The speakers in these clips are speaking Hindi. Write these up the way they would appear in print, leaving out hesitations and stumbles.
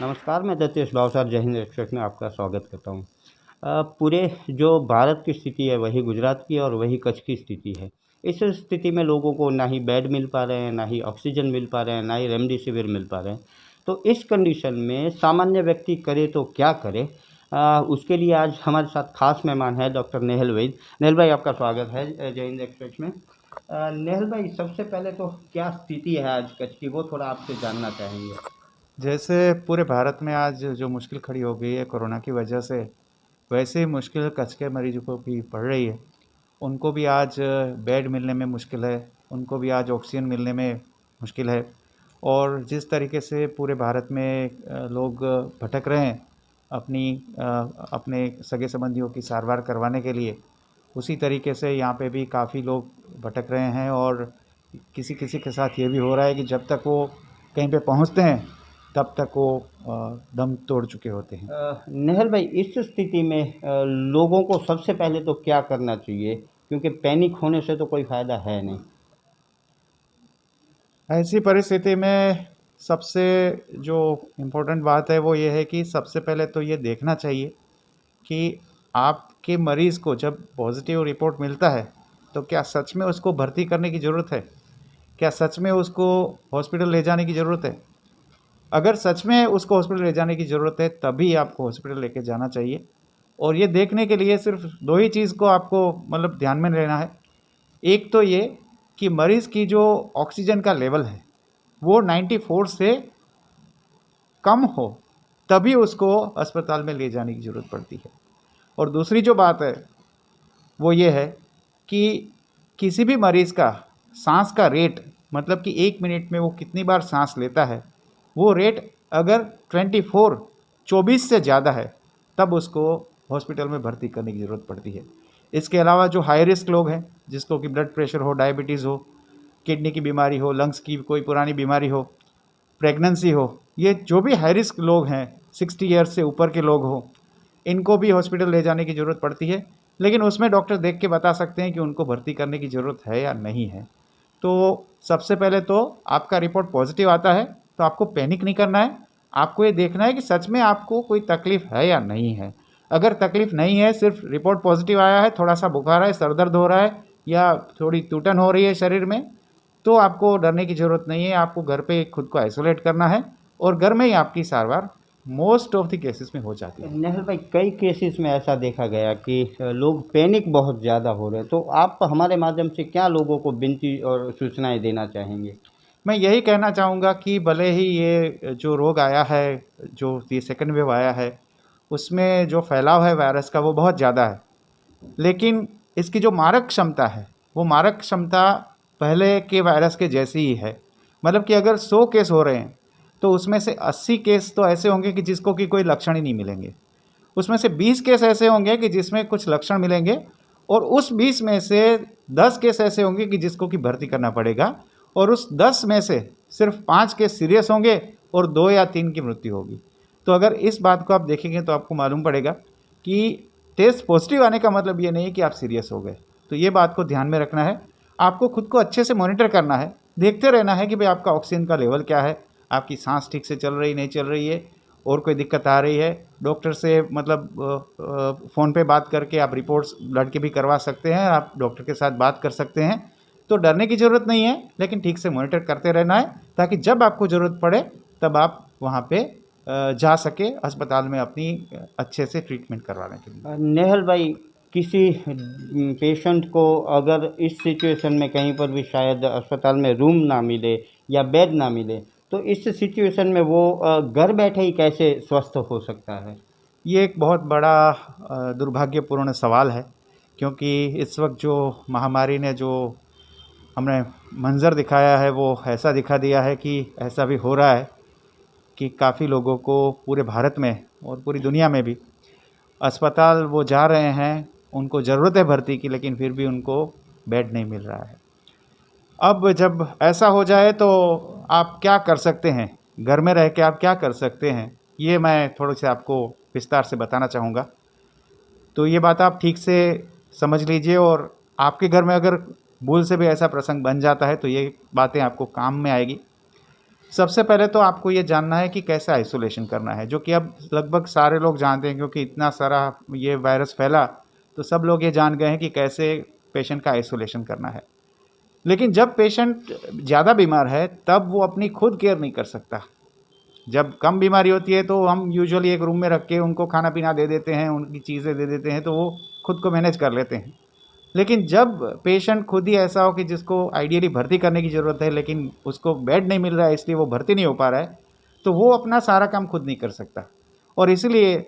नमस्कार, मैं दत्तेश भावसार जय हिंद एक्सप्रेस में आपका स्वागत करता हूँ। पूरे जो भारत की स्थिति है वही गुजरात की और वही कच्छ की स्थिति है। इस स्थिति में लोगों को ना ही बेड मिल पा रहे हैं, ना ही ऑक्सीजन मिल पा रहे हैं, ना ही रेमडेसिविर मिल पा रहे हैं। तो इस कंडीशन में सामान्य व्यक्ति करे तो क्या करे? उसके लिए आज हमारे साथ खास मेहमान है डॉक्टर नेहल वैद। नेहल भाई, आपका स्वागत है जय हिंद एक्सप्रेस में। नेहल भाई, सबसे पहले तो क्या स्थिति है आज कच्छ की, वो थोड़ा आपसे जानना चाहेंगे। जैसे पूरे भारत में आज जो मुश्किल खड़ी हो गई है कोरोना की वजह से, वैसे ही मुश्किल कच्छ के मरीजों को भी पड़ रही है। उनको भी आज बेड मिलने में मुश्किल है, उनको भी आज ऑक्सीजन मिलने में मुश्किल है। और जिस तरीके से पूरे भारत में लोग भटक रहे हैं अपने सगे संबंधियों की सारवार करवाने के लिए, उसी तरीके से यहाँ पे भी काफ़ी लोग भटक रहे हैं। और किसी किसी के साथ ये भी हो रहा है कि जब तक वो कहीं पे पहुँचते हैं तब तक वो दम तोड़ चुके होते हैं। नेहल भाई, इस स्थिति में लोगों को सबसे पहले तो क्या करना चाहिए, क्योंकि पैनिक होने से तो कोई फ़ायदा है नहीं। ऐसी परिस्थिति में सबसे जो इम्पोर्टेंट बात है वो ये है कि सबसे पहले तो ये देखना चाहिए कि आपके मरीज़ को जब पॉजिटिव रिपोर्ट मिलता है तो क्या सच में उसको भर्ती करने की ज़रूरत है, क्या सच में उसको हॉस्पिटल ले जाने की ज़रूरत है। अगर सच में उसको हॉस्पिटल ले जाने की ज़रूरत है तभी आपको हॉस्पिटल लेके जाना चाहिए। और ये देखने के लिए सिर्फ दो ही चीज़ को आपको मतलब ध्यान में लेना है। एक तो ये कि मरीज़ की जो ऑक्सीजन का लेवल है वो 94 से कम हो, तभी उसको अस्पताल में ले जाने की ज़रूरत पड़ती है। और दूसरी जो बात है वो ये है कि किसी भी मरीज़ का सांस का रेट, मतलब कि 1 मिनट में वो कितनी बार सांस लेता है, वो रेट अगर 24 से ज़्यादा है तब उसको हॉस्पिटल में भर्ती करने की ज़रूरत पड़ती है। इसके अलावा जो हाई रिस्क लोग हैं, जिसको कि ब्लड प्रेशर हो, डायबिटीज़ हो, किडनी की बीमारी हो, लंग्स की कोई पुरानी बीमारी हो, प्रेगनेंसी हो, ये जो भी हाई रिस्क लोग हैं, 60 ईयर्स से ऊपर के लोग हों, इनको भी हॉस्पिटल ले जाने की ज़रूरत पड़ती है। लेकिन उसमें डॉक्टर देख के बता सकते हैं कि उनको भर्ती करने की ज़रूरत है या नहीं है। तो सबसे पहले तो आपका रिपोर्ट पॉजिटिव आता है तो आपको पैनिक नहीं करना है। आपको ये देखना है कि सच में आपको कोई तकलीफ़ है या नहीं है। अगर तकलीफ़ नहीं है, सिर्फ रिपोर्ट पॉजिटिव आया है, थोड़ा सा बुखार है, सर दर्द हो रहा है या थोड़ी टूटन हो रही है शरीर में, तो आपको डरने की ज़रूरत नहीं है। आपको घर पे खुद को आइसोलेट करना है और घर में ही आपकी सारवार मोस्ट ऑफ द केसेस में हो जाती है। नेहल भाई, कई केसेस में ऐसा देखा गया कि लोग पैनिक बहुत ज़्यादा हो रहे हैं, तो आप हमारे माध्यम से क्या लोगों को विनती और सूचनाएं देना चाहेंगे? मैं यही कहना चाहूँगा कि भले ही ये जो रोग आया है, जो ये सेकंड वेव आया है, उसमें जो फैलाव है वायरस का वो बहुत ज़्यादा है। लेकिन इसकी जो मारक क्षमता है, वो मारक क्षमता पहले के वायरस के जैसी ही है। मतलब कि अगर 100 केस हो रहे हैं तो उसमें से 80 केस तो ऐसे होंगे कि जिसको कि कोई लक्षण ही नहीं मिलेंगे। उसमें से 20 केस ऐसे होंगे कि जिसमें कुछ लक्षण मिलेंगे। और उस 20 में से 10 केस ऐसे होंगे कि जिसको कि भर्ती करना पड़ेगा। और उस 10 में से सिर्फ 5 केस सीरियस होंगे और 2 या 3 की मृत्यु होगी। तो अगर इस बात को आप देखेंगे तो आपको मालूम पड़ेगा कि टेस्ट पॉजिटिव आने का मतलब ये नहीं है कि आप सीरियस हो गए। तो ये बात को ध्यान में रखना है। आपको खुद को अच्छे से मॉनिटर करना है, देखते रहना है कि भाई आपका ऑक्सीजन का लेवल क्या है, आपकी सांस ठीक से चल रही नहीं चल रही है, और कोई दिक्कत आ रही है। डॉक्टर से मतलब फ़ोन पे बात करके आप रिपोर्ट्स ब्लड की भी करवा सकते हैं, आप डॉक्टर के साथ बात कर सकते हैं। तो डरने की ज़रूरत नहीं है, लेकिन ठीक से मॉनिटर करते रहना है ताकि जब आपको ज़रूरत पड़े तब आप वहाँ पे जा सके अस्पताल में अपनी अच्छे से ट्रीटमेंट करवाने के लिए। नेहल भाई, किसी पेशेंट को अगर इस सिचुएशन में कहीं पर भी शायद अस्पताल में रूम ना मिले या बेड ना मिले, तो इस सिचुएशन में वो घर बैठे ही कैसे स्वस्थ हो सकता है? ये एक बहुत बड़ा दुर्भाग्यपूर्ण सवाल है, क्योंकि इस वक्त जो महामारी ने जो हमने मंज़र दिखाया है वो ऐसा दिखा दिया है कि ऐसा भी हो रहा है कि काफ़ी लोगों को पूरे भारत में और पूरी दुनिया में भी अस्पताल वो जा रहे हैं, उनको ज़रूरत है भर्ती की, लेकिन फिर भी उनको बेड नहीं मिल रहा है। अब जब ऐसा हो जाए तो आप क्या कर सकते हैं, घर में रह के आप क्या कर सकते हैं, ये मैं थोड़े से आपको विस्तार से बताना चाहूँगा। तो ये बात आप ठीक से समझ लीजिए, और आपके घर में अगर भूल से भी ऐसा प्रसंग बन जाता है तो ये बातें आपको काम में आएगी। सबसे पहले तो आपको ये जानना है कि कैसे आइसोलेशन करना है, जो कि अब लगभग सारे लोग जानते हैं, क्योंकि इतना सारा ये वायरस फैला तो सब लोग ये जान गए हैं कि कैसे पेशेंट का आइसोलेशन करना है। लेकिन जब पेशेंट ज़्यादा बीमार है तब वो अपनी खुद केयर नहीं कर सकता। जब कम बीमारी होती है तो हम यूजुअली एक रूम में रख के उनको खाना पीना दे देते हैं, उनकी चीज़ें दे देते हैं, तो वो खुद को मैनेज कर लेते हैं। लेकिन जब पेशेंट खुद ही ऐसा हो कि जिसको आइडियली भर्ती करने की ज़रूरत है लेकिन उसको बेड नहीं मिल रहा है इसलिए वो भर्ती नहीं हो पा रहा है, तो वो अपना सारा काम खुद नहीं कर सकता। और इसलिए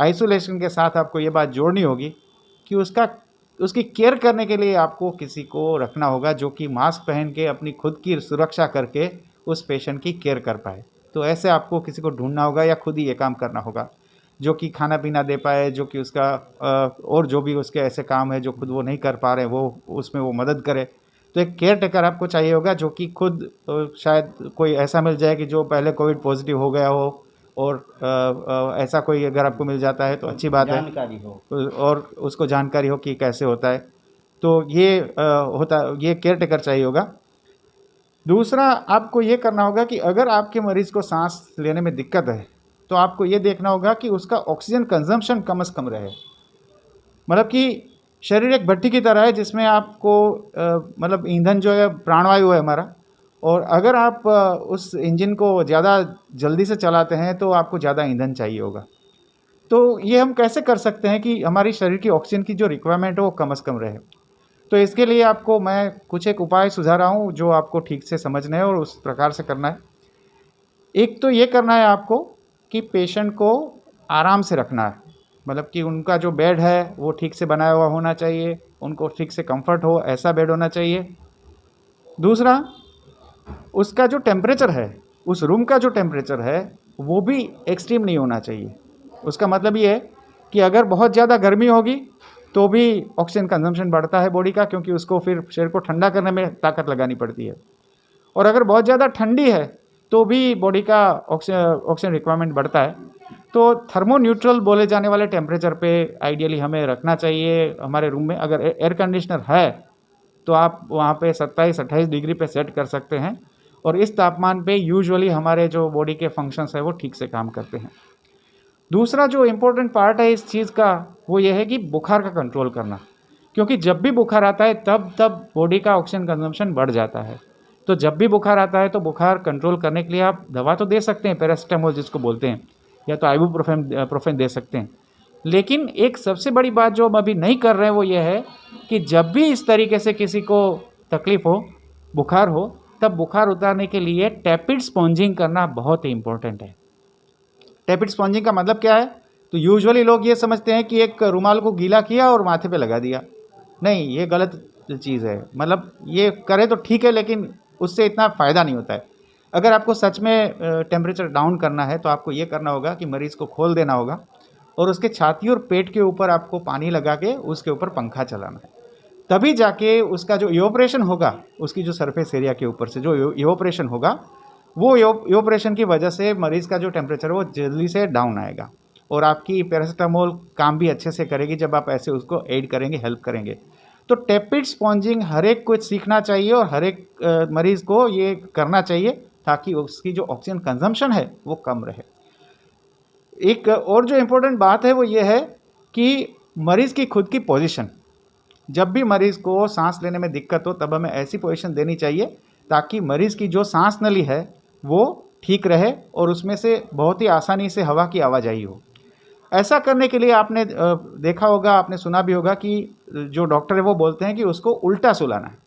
आइसोलेशन के साथ आपको ये बात जोड़नी होगी कि उसकी केयर करने के लिए आपको किसी को रखना होगा जो कि मास्क पहन के अपनी खुद की सुरक्षा करके उस पेशेंट की केयर कर पाए। तो ऐसे आपको किसी को ढूंढना होगा या खुद ही ये काम करना होगा, जो कि खाना पीना दे पाए, जो कि उसका और जो भी उसके ऐसे काम है जो खुद वो नहीं कर पा रहे वो उसमें वो मदद करे। तो एक केयर टेकर आपको चाहिए होगा जो कि खुद शायद कोई ऐसा मिल जाए कि जो पहले कोविड पॉजिटिव हो गया हो, और ऐसा कोई अगर आपको मिल जाता है तो अच्छी बात है, जानकारी हो। और उसको जानकारी हो कि कैसे होता है। तो ये केयर टेकर चाहिए होगा। दूसरा आपको ये करना होगा कि अगर आपके मरीज़ को सांस लेने में दिक्कत है तो आपको ये देखना होगा कि उसका ऑक्सीजन कंजम्पशन कम से कम रहे। मतलब कि शरीर एक भट्टी की तरह है जिसमें आपको मतलब ईंधन जो है प्राणवायु है हमारा, और अगर आप उस इंजन को ज़्यादा जल्दी से चलाते हैं तो आपको ज़्यादा ईंधन चाहिए होगा। तो ये हम कैसे कर सकते हैं कि हमारी शरीर की ऑक्सीजन की जो रिक्वायरमेंट है वो कम से कम रहे। तो इसके लिए आपको मैं कुछ एक उपाय सुझा रहा हूँ जो आपको ठीक से समझना है और उस प्रकार से करना है। एक तो ये करना है आपको कि पेशेंट को आराम से रखना है, मतलब कि उनका जो बेड है वो ठीक से बनाया हुआ होना चाहिए, उनको ठीक से कंफर्ट हो ऐसा बेड होना चाहिए। दूसरा, उसका जो टेम्परेचर है, उस रूम का जो टेम्परेचर है वो भी एक्सट्रीम नहीं होना चाहिए। उसका मतलब ये है कि अगर बहुत ज़्यादा गर्मी होगी तो भी ऑक्सीजन कंजम्पशन बढ़ता है बॉडी का, क्योंकि उसको फिर शरीर को ठंडा करने में ताकत लगानी पड़ती है। और अगर बहुत ज़्यादा ठंडी है तो भी बॉडी का ऑक्सीजन रिक्वायरमेंट बढ़ता है। तो थर्मो न्यूट्रल बोले जाने वाले टेम्परेचर पे आइडियली हमें रखना चाहिए हमारे रूम में। अगर एयर कंडीशनर है तो आप वहाँ पे 27-28 डिग्री पे सेट कर सकते हैं, और इस तापमान पे यूजुअली हमारे जो बॉडी के फंक्शंस है वो ठीक से काम करते हैं। दूसरा जो इम्पोर्टेंट पार्ट है इस चीज़ का वो ये है कि बुखार का कंट्रोल करना, क्योंकि जब भी बुखार आता है तब बॉडी का ऑक्सीजन कंजम्पशन बढ़ जाता है। तो जब भी बुखार आता है तो बुखार कंट्रोल करने के लिए आप दवा तो दे सकते हैं, पैरासिटामोल जिसको बोलते हैं, या तो आइबुप्रोफेन दे सकते हैं। लेकिन एक सबसे बड़ी बात जो हम अभी नहीं कर रहे हैं वो ये है कि जब भी इस तरीके से किसी को तकलीफ़ हो, बुखार हो, तब बुखार उतारने के लिए टैपिड स्पॉन्जिंग करना बहुत ही इम्पोर्टेंट है। टैपिड स्पॉन्जिंग का मतलब क्या है? तो यूजुअली लोग ये समझते हैं कि एक रुमाल को गीला किया और माथे पे लगा दिया। नहीं, ये गलत चीज़ है। मतलब ये करे तो ठीक है लेकिन उससे इतना फ़ायदा नहीं होता है। अगर आपको सच में टेम्परेचर डाउन करना है तो आपको ये करना होगा कि मरीज़ को खोल देना होगा और उसके छाती और पेट के ऊपर आपको पानी लगा के उसके ऊपर पंखा चलाना है। तभी जाके उसका जो इवोपरेशन होगा, उसकी जो सरफेस एरिया के ऊपर से जो इवोपरेशन होगा, वो इवोपरेशन की वजह से मरीज़ का जो टेम्परेचर है वो जल्दी से डाउन आएगा, और आपकी पैरासिटामोल काम भी अच्छे से करेगी जब आप ऐसे उसको एड करेंगे, हेल्प करेंगे। तो टैपिड स्पॉन्जिंग हर एक को सीखना चाहिए और हर एक मरीज़ को ये करना चाहिए ताकि उसकी जो ऑक्सीजन कंजम्पशन है वो कम रहे। एक और जो इम्पोर्टेंट बात है वो ये है कि मरीज़ की खुद की पोजीशन, जब भी मरीज़ को सांस लेने में दिक्कत हो तब हमें ऐसी पोजीशन देनी चाहिए ताकि मरीज़ की जो सांस नली है वो ठीक रहे और उसमें से बहुत ही आसानी से हवा की आवाजाही हो। ऐसा करने के लिए आपने देखा होगा, आपने सुना भी होगा कि जो डॉक्टर है वो बोलते हैं कि उसको उल्टा सुलाना है।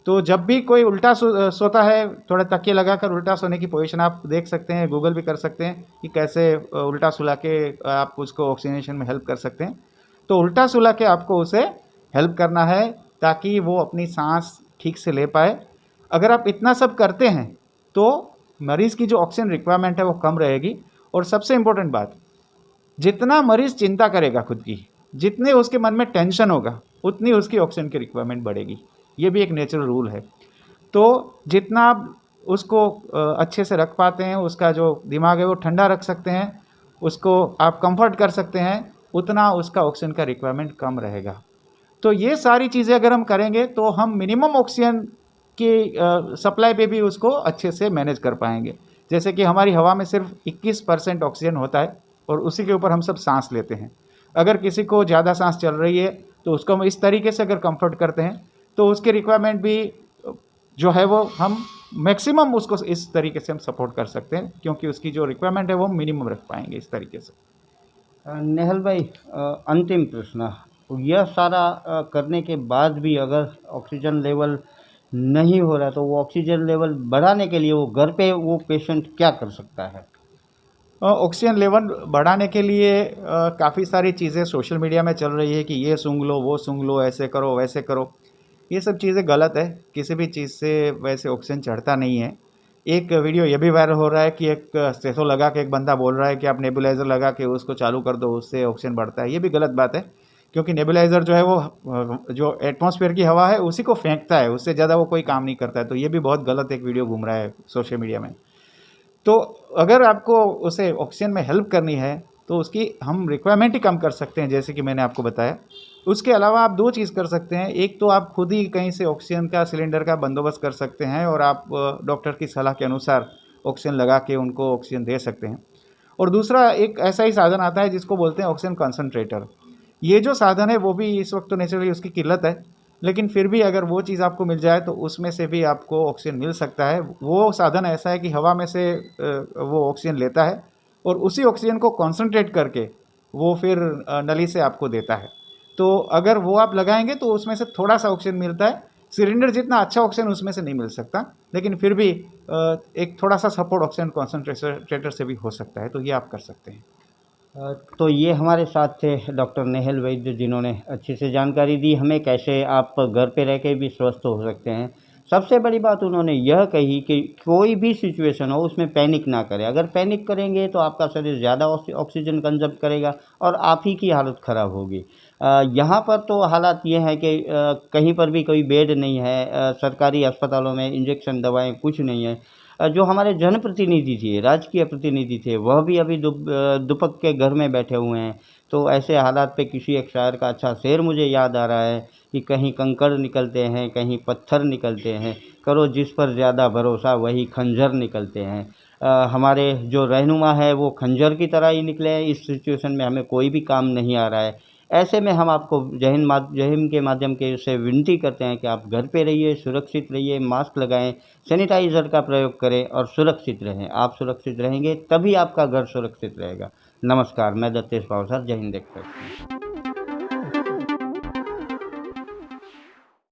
तो जब भी कोई उल्टा सोता है, थोड़ा तकिए लगाकर उल्टा सोने की पोजीशन आप देख सकते हैं, गूगल भी कर सकते हैं कि कैसे उल्टा सुला के आप उसको ऑक्सीजनेशन में हेल्प कर सकते हैं। तो उल्टा सुला के आपको उसे हेल्प करना है ताकि वो अपनी सांस ठीक से ले पाए। अगर आप इतना सब करते हैं तो मरीज़ की जो ऑक्सीजन रिक्वायरमेंट है वो कम रहेगी। और सबसे इम्पोर्टेंट बात, जितना मरीज़ चिंता करेगा खुद की, जितने उसके मन में टेंशन होगा, उतनी उसकी ऑक्सीजन की रिक्वायरमेंट बढ़ेगी। ये भी एक नेचुरल रूल है। तो जितना आप उसको अच्छे से रख पाते हैं, उसका जो दिमाग है वो ठंडा रख सकते हैं, उसको आप कंफर्ट कर सकते हैं, उतना उसका ऑक्सीजन का रिक्वायरमेंट कम रहेगा। तो ये सारी चीज़ें अगर हम करेंगे तो हम मिनिमम ऑक्सीजन कि सप्लाई पे भी उसको अच्छे से मैनेज कर पाएंगे। जैसे कि हमारी हवा में सिर्फ 21% ऑक्सीजन होता है और उसी के ऊपर हम सब सांस लेते हैं। अगर किसी को ज़्यादा सांस चल रही है तो उसको हम इस तरीके से अगर कंफर्ट करते हैं तो उसकी रिक्वायरमेंट भी जो है वो हम मैक्सिमम उसको इस तरीके से हम सपोर्ट कर सकते हैं, क्योंकि उसकी जो रिक्वायरमेंट है वो हम मिनिमम रख पाएंगे इस तरीके से। नेहल भाई, अंतिम प्रश्न, यह सारा करने के बाद भी अगर ऑक्सीजन लेवल नहीं हो रहा तो वो ऑक्सीजन लेवल बढ़ाने के लिए वो घर पे वो पेशेंट क्या कर सकता है? ऑक्सीजन लेवल बढ़ाने के लिए काफ़ी सारी चीज़ें सोशल मीडिया में चल रही है कि ये सूंघ लो, वो सूंघ लो, ऐसे करो, वैसे करो। ये सब चीज़ें गलत है। किसी भी चीज़ से वैसे ऑक्सीजन चढ़ता नहीं है। एक वीडियो ये भी वायरल हो रहा है कि एक स्टेथो लगा के एक बंदा बोल रहा है कि आप नेबुलाइज़र लगा के उसको चालू कर दो, उससे ऑक्सीजन बढ़ता है। ये भी गलत बात है, क्योंकि नेबुलाइज़र जो है वो जो एटमॉस्फेयर की हवा है उसी को फेंकता है, उससे ज़्यादा वो कोई काम नहीं करता है। तो ये भी बहुत गलत एक वीडियो घूम रहा है सोशल मीडिया में। तो अगर आपको उसे ऑक्सीजन में हेल्प करनी है तो उसकी हम रिक्वायरमेंट ही कम कर सकते हैं, जैसे कि मैंने आपको बताया। उसके अलावा आप दो चीज़ कर सकते हैं। एक तो आप खुद ही कहीं से ऑक्सीजन का सिलेंडर का बंदोबस्त कर सकते हैं और आप डॉक्टर की सलाह के अनुसार ऑक्सीजन लगा के उनको ऑक्सीजन दे सकते हैं। और दूसरा एक ऐसा ही साधन आता है जिसको बोलते हैं ऑक्सीजन कंसनट्रेटर। ये जो साधन है वो भी इस वक्त तो नेचुरली उसकी किल्लत है, लेकिन फिर भी अगर वो चीज़ आपको मिल जाए तो उसमें से भी आपको ऑक्सीजन मिल सकता है। वो साधन ऐसा है कि हवा में से वो ऑक्सीजन लेता है और उसी ऑक्सीजन को कॉन्सनट्रेट करके वो फिर नली से आपको देता है। तो अगर वो आप लगाएंगे तो उसमें से थोड़ा सा ऑक्सीजन मिलता है। सिलेंडर जितना अच्छा ऑक्सीजन उसमें से नहीं मिल सकता, लेकिन फिर भी एक थोड़ा सा सपोर्ट ऑक्सीजन कॉन्सनट्रेटर से भी हो सकता है। तो ये आप कर सकते हैं। तो ये हमारे साथ थे डॉक्टर नेहल वैद्य, जिन्होंने अच्छी से जानकारी दी हमें कैसे आप घर पे रह के भी स्वस्थ हो सकते हैं। सबसे बड़ी बात उन्होंने यह कही कि कोई भी सिचुएशन हो उसमें पैनिक ना करें। अगर पैनिक करेंगे तो आपका शरीर ज़्यादा ऑक्सीजन कंजप्ट करेगा और आप ही की हालत ख़राब होगी। यहाँ पर तो हालात ये हैं कि कहीं पर भी कोई बेड नहीं है, सरकारी अस्पतालों में इंजेक्शन दवाएं कुछ नहीं है। जो हमारे जनप्रतिनिधि थे, राजकीय प्रतिनिधि थे, वह भी अभी दुपक के घर में बैठे हुए हैं। तो ऐसे हालात पे किसी एक शायर का अच्छा शेर मुझे याद आ रहा है कि कहीं कंकड़ निकलते हैं, कहीं पत्थर निकलते हैं, करो जिस पर ज़्यादा भरोसा वही खंजर निकलते हैं। हमारे जो रहनुमा है वो खंजर की तरह ही निकले हैं। इस सिचुएशन में हमें कोई भी काम नहीं आ रहा है। ऐसे में हम आपको जय हिंद के माध्यम के से विनती करते हैं कि आप घर पे रहिए, सुरक्षित रहिए, मास्क लगाएं, सैनिटाइज़र का प्रयोग करें और सुरक्षित रहें। आप सुरक्षित रहेंगे तभी आपका घर सुरक्षित रहेगा। नमस्कार, मैं दत्तेश पावसर, जय हिंद एक्सप्रेस।